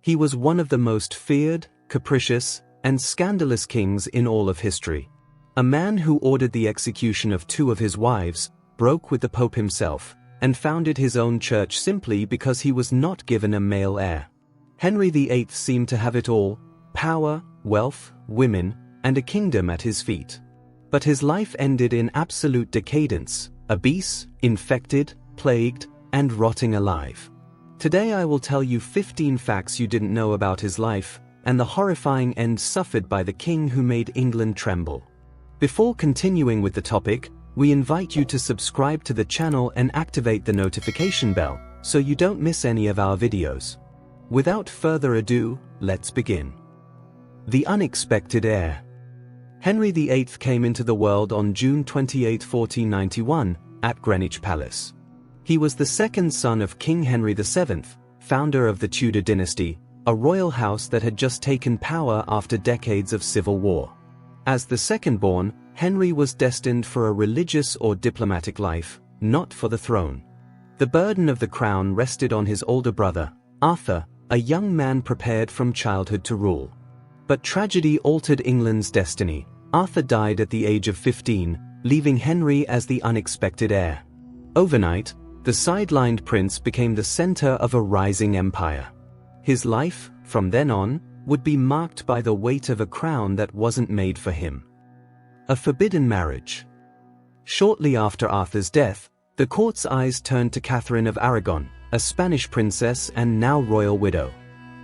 He was one of the most feared, capricious, and scandalous kings in all of history. A man who ordered the execution of 2 of his wives, broke with the Pope himself, and founded his own church simply because he was not given a male heir. Henry VIII seemed to have it all: power, wealth, women, and a kingdom at his feet. But his life ended in absolute decadence, obese, infected, plagued, and rotting alive. Today I will tell you 15 facts you didn't know about his life, and the horrifying end suffered by the king who made England tremble. Before continuing with the topic, we invite you to subscribe to the channel and activate the notification bell, so you don't miss any of our videos. Without further ado, let's begin. The Unexpected Heir. Henry VIII came into the world on June 28, 1491, at Greenwich Palace. He was the second son of King Henry VII, founder of the Tudor dynasty, a royal house that had just taken power after decades of civil war. As the second-born, Henry was destined for a religious or diplomatic life, not for the throne. The burden of the crown rested on his older brother, Arthur, a young man prepared from childhood to rule. But tragedy altered England's destiny. Arthur died at the age of 15, leaving Henry as the unexpected heir. Overnight, the sidelined prince became the center of a rising empire. His life, from then on, would be marked by the weight of a crown that wasn't made for him. A forbidden marriage. Shortly after Arthur's death, the court's eyes turned to Catherine of Aragon, a Spanish princess and now royal widow.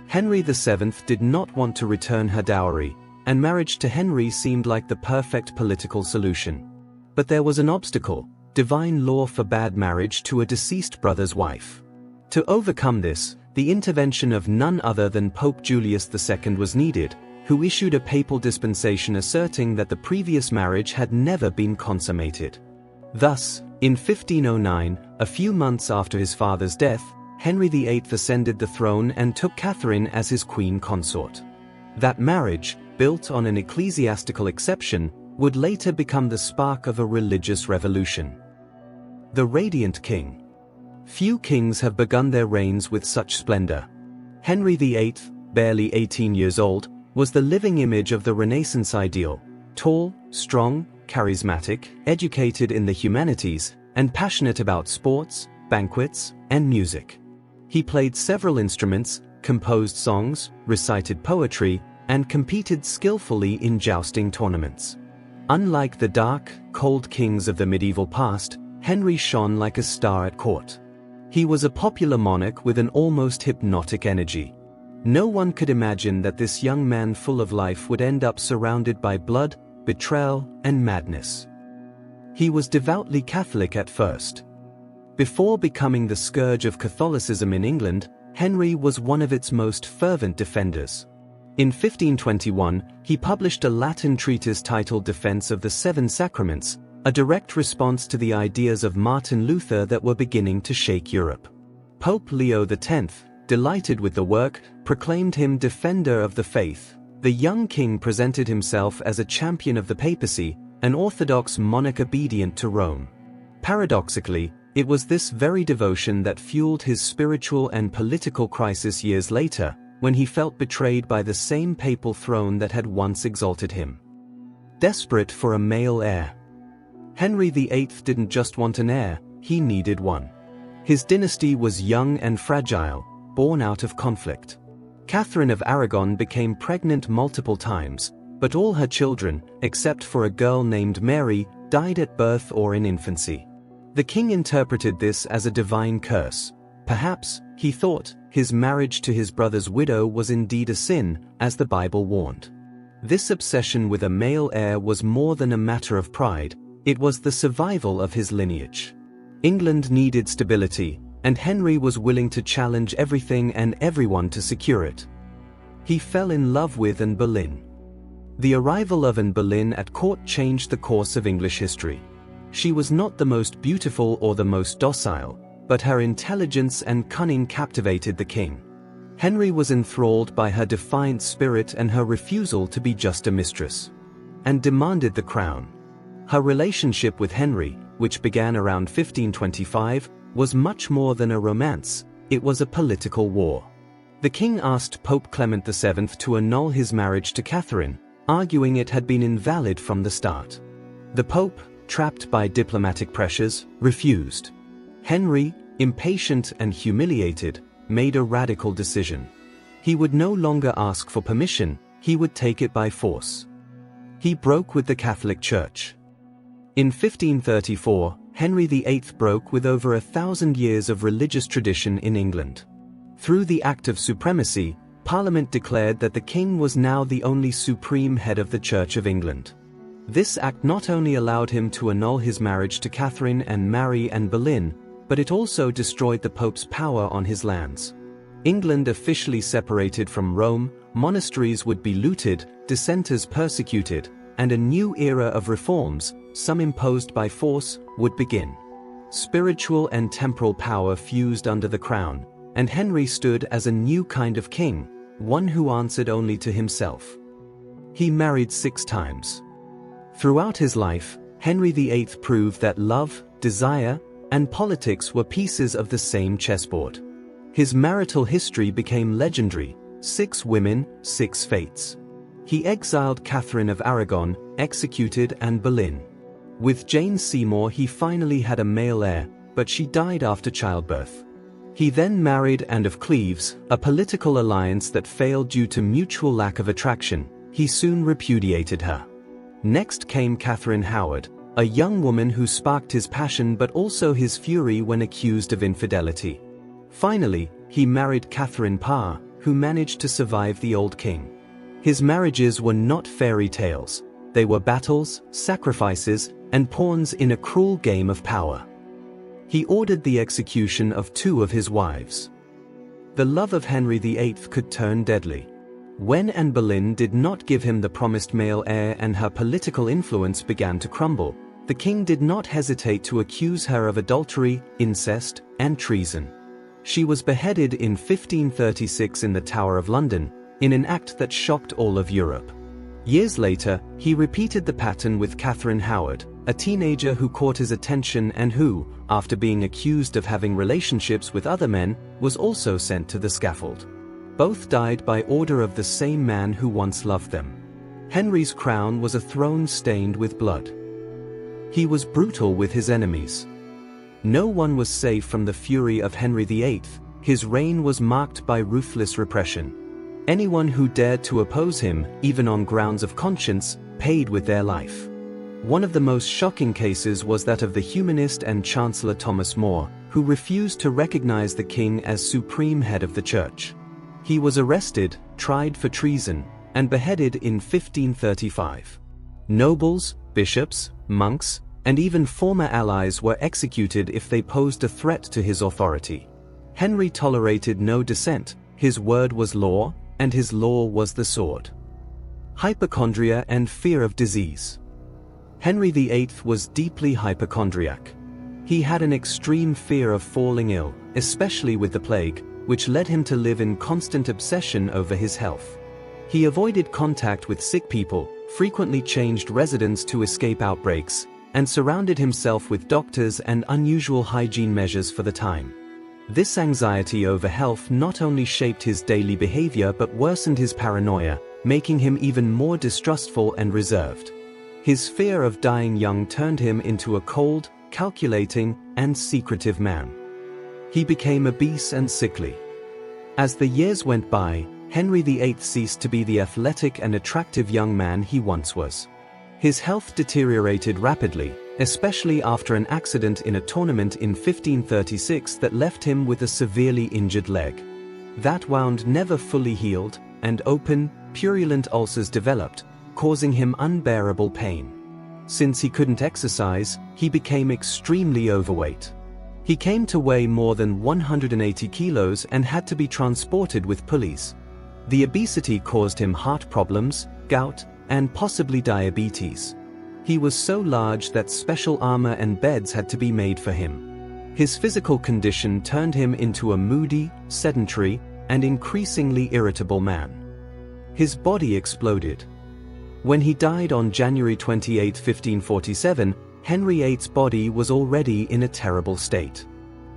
Henry VII did not want to return her dowry, and marriage to Henry seemed like the perfect political solution. But there was an obstacle: divine law forbade marriage to a deceased brother's wife. To overcome this, the intervention of none other than Pope Julius II was needed, who issued a papal dispensation asserting that the previous marriage had never been consummated. Thus, in 1509, a few months after his father's death, Henry VIII ascended the throne and took Catherine as his queen consort. That marriage, built on an ecclesiastical exception, would later become the spark of a religious revolution. The Radiant King. Few kings have begun their reigns with such splendor. Henry VIII, barely 18 years old, was the living image of the Renaissance ideal: tall, strong, charismatic, educated in the humanities, and passionate about sports, banquets, and music. He played several instruments, composed songs, recited poetry, and competed skillfully in jousting tournaments. Unlike the dark, cold kings of the medieval past, Henry shone like a star at court. He was a popular monarch with an almost hypnotic energy. No one could imagine that this young man full of life would end up surrounded by blood, betrayal, and madness. He was devoutly Catholic at first. Before becoming the scourge of Catholicism in England, Henry was one of its most fervent defenders. In 1521, he published a Latin treatise titled Defense of the Seven Sacraments, a direct response to the ideas of Martin Luther that were beginning to shake Europe. Pope Leo X, delighted with the work, proclaimed him defender of the faith. The young king presented himself as a champion of the papacy, an orthodox monarch obedient to Rome. Paradoxically, it was this very devotion that fueled his spiritual and political crisis years later, when he felt betrayed by the same papal throne that had once exalted him. Desperate for a male heir. Henry VIII didn't just want an heir, he needed one. His dynasty was young and fragile, born out of conflict. Catherine of Aragon became pregnant multiple times, but all her children, except for a girl named Mary, died at birth or in infancy. The king interpreted this as a divine curse. Perhaps, he thought, his marriage to his brother's widow was indeed a sin, as the Bible warned. This obsession with a male heir was more than a matter of pride, it was the survival of his lineage. England needed stability, and Henry was willing to challenge everything and everyone to secure it. He fell in love with Anne Boleyn. The arrival of Anne Boleyn at court changed the course of English history. She was not the most beautiful or the most docile, but her intelligence and cunning captivated the king. Henry was enthralled by her defiant spirit and her refusal to be just a mistress, and demanded the crown. Her relationship with Henry, which began around 1525, was much more than a romance, it was a political war. The king asked Pope Clement VII to annul his marriage to Catherine, arguing it had been invalid from the start. The Pope, trapped by diplomatic pressures, refused. Henry, impatient and humiliated, made a radical decision. He would no longer ask for permission, he would take it by force. He broke with the Catholic Church. In 1534, Henry VIII broke with over 1,000 years of religious tradition in England. Through the Act of Supremacy, Parliament declared that the king was now the only supreme head of the Church of England. This act not only allowed him to annul his marriage to Catherine and marry Anne Boleyn, but it also destroyed the Pope's power on his lands. England officially separated from Rome, monasteries would be looted, dissenters persecuted, and a new era of reforms, some imposed by force, would begin. Spiritual and temporal power fused under the crown, and Henry stood as a new kind of king, one who answered only to himself. He married 6 times. Throughout his life, Henry VIII proved that love, desire, and politics were pieces of the same chessboard. His marital history became legendary: 6 women, 6 fates. He exiled Catherine of Aragon, executed Anne Boleyn. With Jane Seymour he finally had a male heir, but she died after childbirth. He then married Anne of Cleves, a political alliance that failed due to mutual lack of attraction. He soon repudiated her. Next came Catherine Howard, a young woman who sparked his passion but also his fury when accused of infidelity. Finally, he married Catherine Parr, who managed to survive the old king. His marriages were not fairy tales. They were battles, sacrifices, and pawns in a cruel game of power. He ordered the execution of 2 of his wives. The love of Henry VIII could turn deadly. When Anne Boleyn did not give him the promised male heir and her political influence began to crumble, the king did not hesitate to accuse her of adultery, incest, and treason. She was beheaded in 1536 in the Tower of London, in an act that shocked all of Europe. Years later, he repeated the pattern with Catherine Howard, a teenager who caught his attention and who, after being accused of having relationships with other men, was also sent to the scaffold. Both died by order of the same man who once loved them. Henry's crown was a throne stained with blood. He was brutal with his enemies. No one was safe from the fury of Henry VIII. His reign was marked by ruthless repression. Anyone who dared to oppose him, even on grounds of conscience, paid with their life. One of the most shocking cases was that of the humanist and Chancellor Thomas More, who refused to recognize the king as supreme head of the church. He was arrested, tried for treason, and beheaded in 1535. Nobles, bishops, monks, and even former allies were executed if they posed a threat to his authority. Henry tolerated no dissent, his word was law, and his law was the sword. Hyperchondria and fear of disease. Henry VIII was deeply hypochondriac. He had an extreme fear of falling ill, especially with the plague, which led him to live in constant obsession over his health. He avoided contact with sick people, frequently changed residence to escape outbreaks, and surrounded himself with doctors and unusual hygiene measures for the time. This anxiety over health not only shaped his daily behavior but worsened his paranoia, making him even more distrustful and reserved. His fear of dying young turned him into a cold, calculating, and secretive man. He became obese and sickly. As the years went by, Henry VIII ceased to be the athletic and attractive young man he once was. His health deteriorated rapidly, especially after an accident in a tournament in 1536 that left him with a severely injured leg. That wound never fully healed, and open, purulent ulcers developed, causing him unbearable pain. Since he couldn't exercise, he became extremely overweight. He came to weigh more than 180 kilos and had to be transported with pulleys. The obesity caused him heart problems, gout, and possibly diabetes. He was so large that special armor and beds had to be made for him. His physical condition turned him into a moody, sedentary, and increasingly irritable man. His body exploded. When he died on January 28, 1547, Henry VIII's body was already in a terrible state.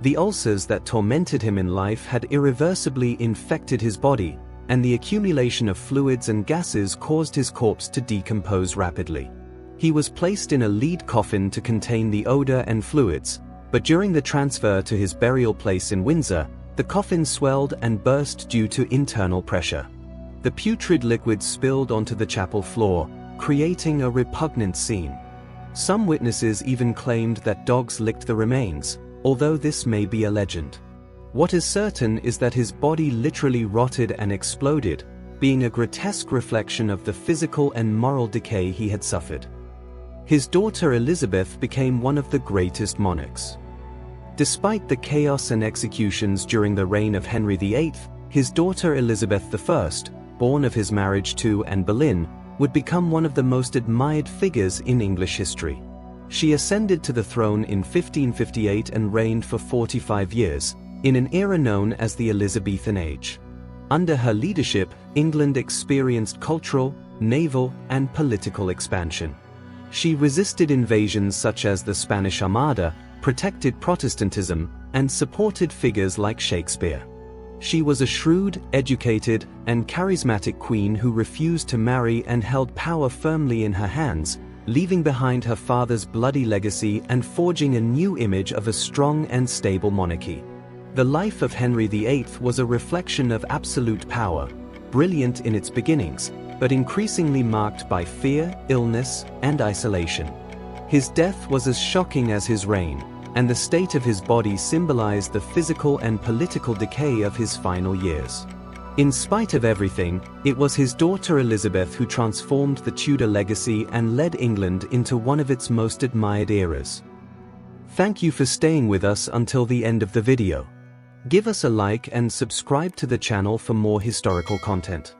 The ulcers that tormented him in life had irreversibly infected his body, and the accumulation of fluids and gases caused his corpse to decompose rapidly. He was placed in a lead coffin to contain the odor and fluids, but during the transfer to his burial place in Windsor, the coffin swelled and burst due to internal pressure. The putrid liquid spilled onto the chapel floor, creating a repugnant scene. Some witnesses even claimed that dogs licked the remains, although this may be a legend. What is certain is that his body literally rotted and exploded, being a grotesque reflection of the physical and moral decay he had suffered. His daughter Elizabeth became one of the greatest monarchs. Despite the chaos and executions during the reign of Henry VIII, his daughter Elizabeth I, born of his marriage to Anne Boleyn, would become one of the most admired figures in English history. She ascended to the throne in 1558 and reigned for 45 years, in an era known as the Elizabethan Age. Under her leadership, England experienced cultural, naval, and political expansion. She resisted invasions such as the Spanish Armada, protected Protestantism, and supported figures like Shakespeare. She was a shrewd, educated, and charismatic queen who refused to marry and held power firmly in her hands, leaving behind her father's bloody legacy and forging a new image of a strong and stable monarchy. The life of Henry VIII was a reflection of absolute power, brilliant in its beginnings, but increasingly marked by fear, illness, and isolation. His death was as shocking as his reign, and the state of his body symbolized the physical and political decay of his final years. In spite of everything, it was his daughter Elizabeth who transformed the Tudor legacy and led England into one of its most admired eras. Thank you for staying with us until the end of the video. Give us a like and subscribe to the channel for more historical content.